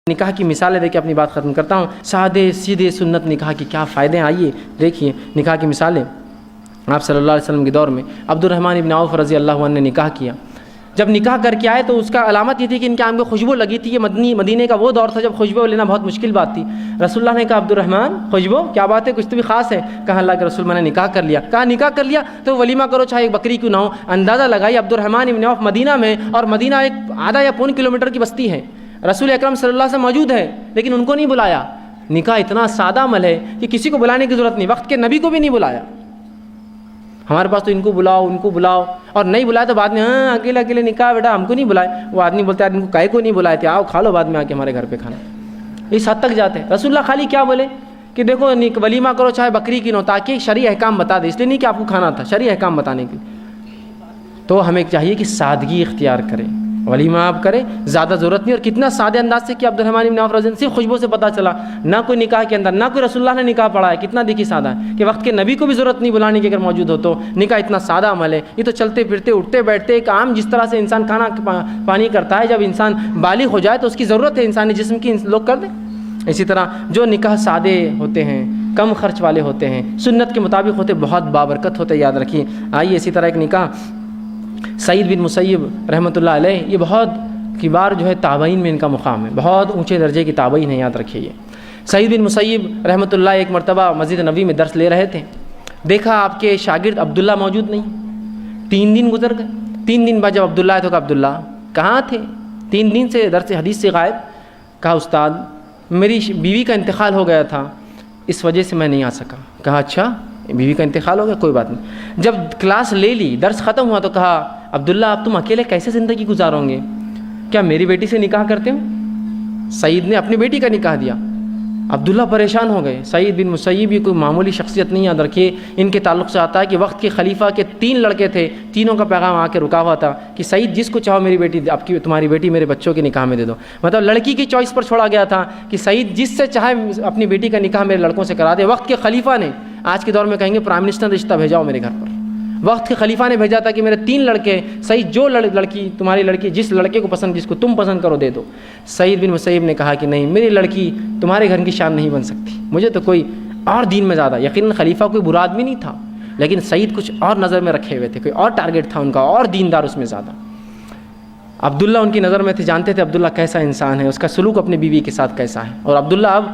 نکاح کی مثالیں دے کے اپنی بات ختم کرتا ہوں۔ سادے سیدھے سنت نکاح کی کیا فائدے ہیں، آئیے دیکھیے نکاح کی مثالیں۔ آپ صلی اللہ علیہ وسلم کے دور میں عبد الرحمن ابن عوف رضی اللہ عنہ نے نکاح کیا۔ جب نکاح کر کے آئے تو اس کا علامت یہ تھی کہ ان کے آنکھ میں خوشبو لگی تھی۔ یہ مدینے کا وہ دور تھا جب خوشبو لینا بہت مشکل بات تھی۔ رسول اللہ نے کہا عبد الرحمن خوشبو کیا بات ہے، کچھ تو بھی خاص ہے؟ کہا اللہ کے رسول میں نے نکاح کر لیا۔ کہا نکاح کر لیا تو ولیمہ کرو چاہے ایک بکری کیوں نہ ہو۔ اندازہ لگائی عبد الرحمن ابن عوف مدینہ میں، اور مدینہ ایک آدھا یا پون کلومیٹر کی بستی ہے، رسول اکرم صلی اللہ علیہ وسلم موجود ہے لیکن ان کو نہیں بلایا۔ نکاح اتنا سادہ عمل ہے کہ کسی کو بلانے کی ضرورت نہیں، وقت کے نبی کو بھی نہیں بلایا۔ ہمارے پاس تو ان کو بلاؤ ان کو بلاؤ، اور نہیں بلایا تو بعد میں ہاں اکیلے اکیلے نکاح بیٹا ہم کو نہیں بلائے۔ وہ آدمی بولتا ہے ان کو کائے کو نہیں بلائے تھے، آؤ کھا لو بعد میں آ کے ہمارے گھر پہ کھانا۔ اس حد تک جاتے ہیں۔ رسول اللہ خالی کیا بولے کہ دیکھو ولیمہ کرو چاہے بکری کی نو، تاکہ شرعی احکام بتا دے، اس لیے نہیں کہ آپ کو کھانا تھا، شرعی احکام بتانے کے لیے۔ تو ہمیں چاہیے کہ سادگی اختیار کریں، ولیمہ آپ کریں، زیادہ ضرورت نہیں۔ اور کتنا سادے انداز سے کہ عبد الرحمن بن عوف رضی اللہ عنہ صرف خوشبو سے پتہ چلا، نہ کوئی نکاح کے اندر، نہ کوئی رسول اللہ نے نکاح پڑھا ہے، کتنا دیکھیے سادہ ہے کہ وقت کے نبی کو بھی ضرورت نہیں بلانے کی، اگر موجود ہو تو نکاح اتنا سادہ عمل ہے۔ یہ تو چلتے پھرتے اٹھتے بیٹھتے ایک عام جس طرح سے انسان کھانا پانی کرتا ہے، جب انسان بالغ ہو جائے تو اس کی ضرورت ہے انسانی جسم کی، لوگ کر دیں۔ اسی طرح جو نکاح سادے ہوتے ہیں، کم خرچ والے ہوتے ہیں، سنت کے مطابق ہوتے، بہت بابرکت ہوتے، یاد رکھیے۔ آئیے اسی طرح ایک نکاح سعید بن مسیب رحمۃ اللہ علیہ، یہ بہت کبار جو ہے تابعین میں ان کا مقام ہے، بہت اونچے درجے کی تابعین ہیں، یاد رکھیے۔ یہ سعید بن مسیب رحمۃ اللہ ایک مرتبہ مسجد نبوی میں درس لے رہے تھے، دیکھا آپ کے شاگرد عبداللہ موجود نہیں۔ 3 دن گزر گئے۔ 3 دن بعد جب عبداللہ آئے تو کہا عبداللہ کہاں تھے؟ 3 دن سے درس حدیث سے غائب۔ کہا استاد میری بیوی کا انتقال ہو گیا تھا، اس وجہ سے میں نہیں آ سکا۔ کہا اچھا بیوی کا انتقال ہو گیا، کوئی بات نہیں۔ جب کلاس لے لی، درس ختم ہوا تو کہا عبداللہ اب تم اکیلے کیسے زندگی گزارو گے؟ کیا میری بیٹی سے نکاح کرتے ہو؟ سعید نے اپنی بیٹی کا نکاح دیا۔ عبداللہ پریشان ہو گئے۔ سعید بن مسیب یہ کوئی معمولی شخصیت نہیں، یاد رکھیے۔ ان کے تعلق سے آتا ہے کہ وقت کے خلیفہ کے 3 لڑکے تھے، تینوں کا پیغام آ کے رکا ہوا تھا کہ سعید جس کو چاہو میری بیٹی، آپ کی تمہاری بیٹی میرے بچوں کے نکاح میں دے دو۔ مطلب لڑکی کی چوائس پر چھوڑا گیا تھا کہ سعید جس سے چاہے اپنی بیٹی کا نکاح میرے لڑکوں سے کرا دے۔ وقت کے خلیفہ نے، آج کے دور میں کہیں گے پرائم منسٹر رشتہ بھیجاؤ میرے گھر پر، وقت کے خلیفہ نے بھیجا تھا کہ میرے 3 لڑکے، سعید جو لڑکی تمہاری لڑکی جس لڑکے کو پسند، جس کو تم پسند کرو دے دو۔ سعید بن مسیب نے کہا کہ نہیں، میری لڑکی تمہارے گھر کی شان نہیں بن سکتی، مجھے تو کوئی اور دین میں زیادہ، یقیناً خلیفہ کوئی برا آدمی نہیں تھا لیکن سعید کچھ اور نظر میں رکھے ہوئے تھے، کوئی اور ٹارگیٹ تھا ان کا، اور دیندار اس میں زیادہ۔ عبداللہ ان کی نظر میں تھے، جانتے تھے عبداللہ کیسا انسان ہے، اس کا سلوک اپنی بیوی کے ساتھ کیسا ہے۔ اور عبداللہ اب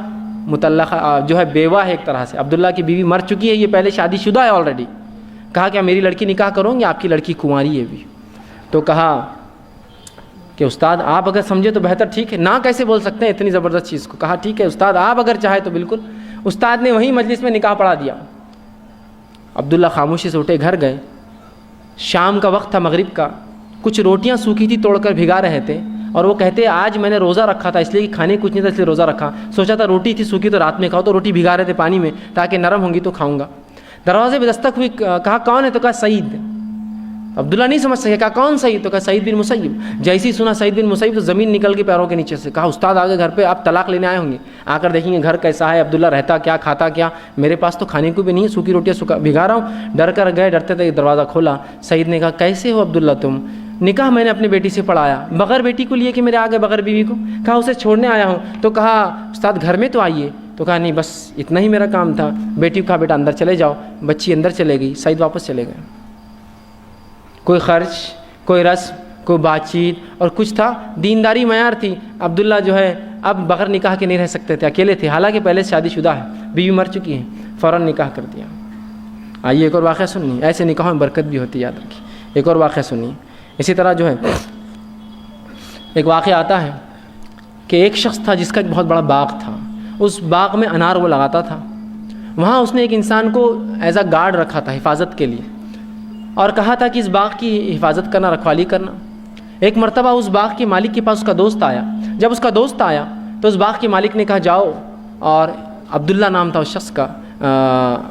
مطلقہ جو ہے بیوہ ہے ایک طرح سے، عبداللہ کی بیوی مر چکی ہے، یہ پہلے شادی شدہ ہے آلریڈی۔ کہا کیا میری لڑکی نکاح کروں گی؟ آپ کی لڑکی کنواری ہے بھی۔ تو کہا کہ استاد آپ اگر سمجھے تو بہتر، ٹھیک ہے، نہ کیسے بول سکتے ہیں اتنی زبردست چیز کو؟ کہا ٹھیک ہے استاد آپ اگر چاہے تو بالکل۔ استاد نے وہیں مجلس میں نکاح پڑھا دیا۔ عبداللہ خاموشی سے اٹھے، گھر گئے۔ شام کا وقت تھا، مغرب کا، کچھ روٹیاں سوکھی تھی توڑ کر بھگا رہے تھے، اور وہ کہتے آج میں نے روزہ رکھا تھا، اس لیے کہ کھانے کچھ نہیں تھا اس لیے روزہ رکھا، سوچا تھا روٹی تھی سوکھی تو رات میں کھاؤ، تو روٹی بھگا رہے تھے پانی میں تاکہ نرم ہوں گی تو کھاؤں گا۔ دروازے پہ دستک ہوئی، کہا کون ہے؟ تو کہا سعید۔ عبداللہ نہیں سمجھ سکے، کہا کون سعید؟ تو کہا سعید بن مسیب۔ جیسے ہی سنا سعید بن مسیب تو زمین نکل کے پیروں کے نیچے سے۔ کہا استاد آگے گھر پہ آپ طلاق لینے آئے ہوں گے، آ کر دیکھیں گے گھر کیسا ہے، عبداللہ رہتا کیا کھاتا کیا، میرے پاس تو کھانے کو بھی نہیں ہے، سوکھی روٹیاں بھگا رہا ہوں۔ ڈر کر گئے، ڈرتے تھے، دروازہ کھولا۔ سعید نے کہا کیسے ہو عبداللہ تم؟ نکاح میں نے اپنی بیٹی سے پڑھایا، بغیر بیٹی کو لیے کہ میرے آگے بغیر بیوی کو؟ کہا اسے چھوڑنے آیا ہوں۔ تو کہا استاد گھر میں تو آئیے۔ تو کہا نہیں بس اتنا ہی میرا کام تھا۔ بیٹی کو کہا بیٹا اندر چلے جاؤ، بچی اندر چلے گئی، سعید واپس چلے گئے۔ کوئی خرچ، کوئی رسم، کوئی بات چیت، اور کچھ تھا دینداری معیار تھی۔ عبداللہ جو ہے اب بغیر نکاح کے نہیں رہ سکتے تھے، اکیلے تھے، حالانکہ پہلے شادی شدہ ہے، بیوی مر چکی ہے، فوراً نکاح کر دیا۔ آئیے ایک اور واقعہ سنیے، ایسے نکاحوں میں برکت بھی ہوتی ہے، یاد رکھیے۔ ایک اور واقعہ سنیے۔ اسی طرح جو ہے ایک واقعہ آتا ہے کہ ایک شخص تھا جس کا ایک بہت بڑا باغ تھا، اس باغ میں انار وہ لگاتا تھا۔ وہاں اس نے ایک انسان کو ایز اے گارڈ رکھا تھا، حفاظت کے لیے، اور کہا تھا کہ اس باغ کی حفاظت کرنا، رکھوالی کرنا۔ ایک مرتبہ اس باغ کے مالک کے پاس اس کا دوست آیا۔ جب اس کا دوست آیا تو اس باغ کے مالک نے کہا جاؤ، اور عبداللہ نام تھا اس شخص کا،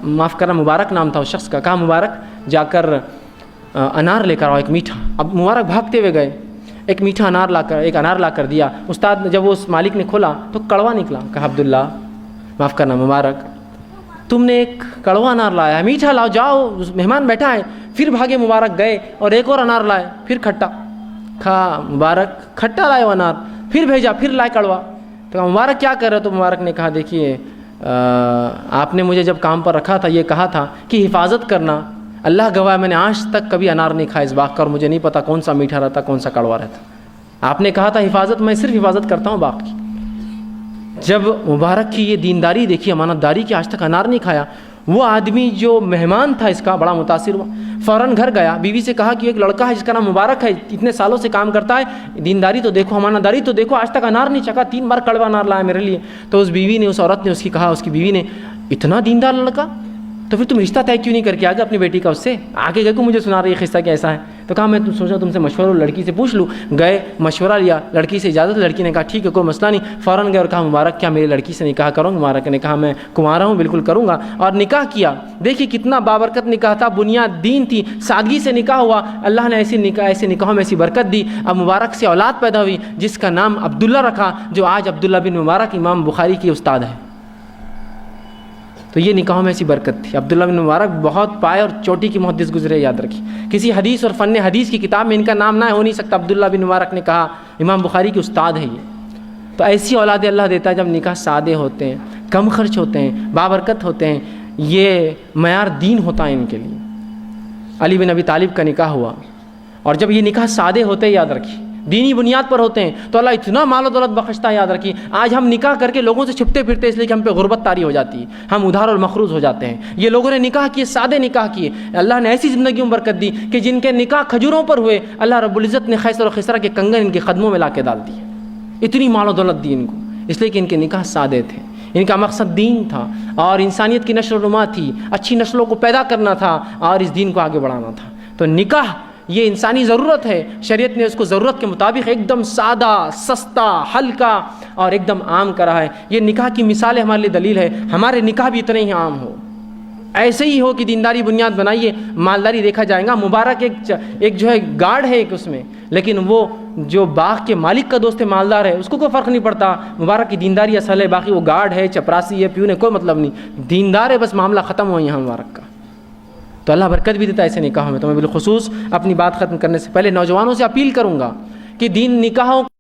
معاف کرنا مبارک نام تھا اس شخص کا، کہا مبارک جا کر انار لے کر آؤ، ایک میٹھا۔ اب مبارک بھاگتے ہوئے گئے، ایک میٹھا انار لا کر دیا۔ استاد جب وہ اس مالک نے کھولا تو کڑوا نکلا۔ کہا عبداللہ معاف کرنا مبارک، تم نے ایک کڑوا انار لایا ہے، میٹھا لاؤ، جاؤ مہمان بیٹھا ہے۔ پھر بھاگے مبارک گئے اور ایک اور انار لائے، پھر کھٹا۔ کہا مبارک کھٹا لائے وہ انار، پھر بھیجا، پھر لائے کڑوا۔ تو کہا مبارک کیا کر رہے ہو؟ تو مبارک نے کہا دیکھیے آپ نے مجھے جب کام پر رکھا تھا یہ کہا تھا کہ حفاظت کرنا، اللہ گواہ میں نے آج تک کبھی انار نہیں کھایا اس باغ کا، اور مجھے نہیں پتا کون سا میٹھا رہتا کون سا کڑوا رہتا۔ آپ نے کہا تھا حفاظت، میں صرف حفاظت کرتا ہوں باغ کی۔ جب مبارک کی یہ دینداری دیکھی، امانت داری کی، آج تک انار نہیں کھایا، وہ آدمی جو مہمان تھا اس کا بڑا متاثر ہوا، فوراً گھر گیا، بیوی سے کہا کہ ایک لڑکا ہے جس کا نام مبارک ہے، اتنے سالوں سے کام کرتا ہے، دینداری تو دیکھو، امانت داری تو دیکھو، آج تک انار نہیں چکھا، 3 بار کڑوا انار لایا میرے لیے۔ تو اس بیوی نے، اس عورت نے اس کی کہا، اس کی بیوی نے، اتنا دیندار لڑکا، تو پھر تم رشتہ طے کیوں نہیں کر کے آگے اپنی بیٹی کا اس سے؟ آگے گئے کو مجھے سنا رہی ہے قصہ کیسا ہے؟ تو کہا میں سوچا تم سے مشورہ لڑکی سے پوچھ لوں۔ گئے، مشورہ لیا، لڑکی سے اجازت، لڑکی نے کہا ٹھیک ہے کوئی مسئلہ نہیں۔ فوراً گئے اور کہا مبارک کیا میری لڑکی سے نکاح کرو؟ مبارک نے کہا میں کنوارا ہوں، بالکل کروں گا، اور نکاح کیا۔ دیکھیے کتنا بابرکت نکاح تھا، بنیاد دین تھی، سادگی سے نکاح ہوا، اللہ نے ایسے نکاحوں میں ایسی برکت دی۔ اب مبارک سے اولاد پیدا ہوئی جس کا نام عبداللہ رکھا، جو آج عبداللہ بن مبارک امام بخاری کی استاد ہے۔ تو یہ نکاحوں میں ایسی برکت تھی۔ عبداللہ بن مبارک بہت پائے اور چوٹی کی محدث گزرے، یاد رکھیے، کسی حدیث اور فن حدیث کی کتاب میں ان کا نام نہ ہو نہیں سکتا۔ عبداللہ بن مبارک نے کہا امام بخاری کی استاد ہے یہ۔ تو ایسی اولاد اللہ دیتا ہے جب نکاح سادے ہوتے ہیں، کم خرچ ہوتے ہیں، بابرکت ہوتے ہیں، یہ معیار دین ہوتا ہے ان کے لیے۔ علی بن ابی طالب کا نکاح ہوا، اور جب یہ نکاح سادے ہوتے ہیں، یاد رکھیے دینی بنیاد پر ہوتے ہیں، تو اللہ اتنا مال و دولت بخشتا ہے، یاد رکھیے۔ آج ہم نکاح کر کے لوگوں سے چھپتے پھرتے اس لیے کہ ہم پہ غربت طاری ہو جاتی ہے، ہم ادھار اور مخروض ہو جاتے ہیں۔ یہ لوگوں نے نکاح کیے، سادے نکاح کیے، اللہ نے ایسی زندگیوں میں برکت دی کہ جن کے نکاح کھجوروں پر ہوئے، اللہ رب العزت نے خیسر و خسرہ کے کنگن ان کے قدموں میں لا کے ڈال دیے۔ اتنی مال و دولت دی ان کو، اس لیے کہ ان کے نکاح سادے تھے، ان کا مقصد دین تھا، اور انسانیت کی نشر و نما تھی، اچھی نسلوں کو پیدا کرنا تھا، اور اس دین کو آگے بڑھانا تھا۔ تو نکاح یہ انسانی ضرورت ہے، شریعت نے اس کو ضرورت کے مطابق ایک دم سادہ، سستا، ہلکا اور ایک دم عام کرا ہے۔ یہ نکاح کی مثال ہمارے لیے دلیل ہے، ہمارے نکاح بھی اتنے ہی عام ہو، ایسے ہی ہو کہ دینداری بنیاد بنائیے، مالداری دیکھا جائے گا۔ مبارک ایک جو ہے گارڈ ہے ایک اس میں، لیکن وہ جو باغ کے مالک کا دوست ہے، مالدار ہے، اس کو کوئی فرق نہیں پڑتا مبارک کی دینداری اصل ہے، باقی وہ گارڈ ہے، چپراسی ہے، پیون ہے، کوئی مطلب نہیں، دیندار ہے، بس معاملہ ختم ہو یہاں مبارک کا۔ تو اللہ برکت بھی دیتا ہے ایسے نکاحوں میں۔ تو میں بالخصوص اپنی بات ختم کرنے سے پہلے نوجوانوں سے اپیل کروں گا کہ دین نکاحوں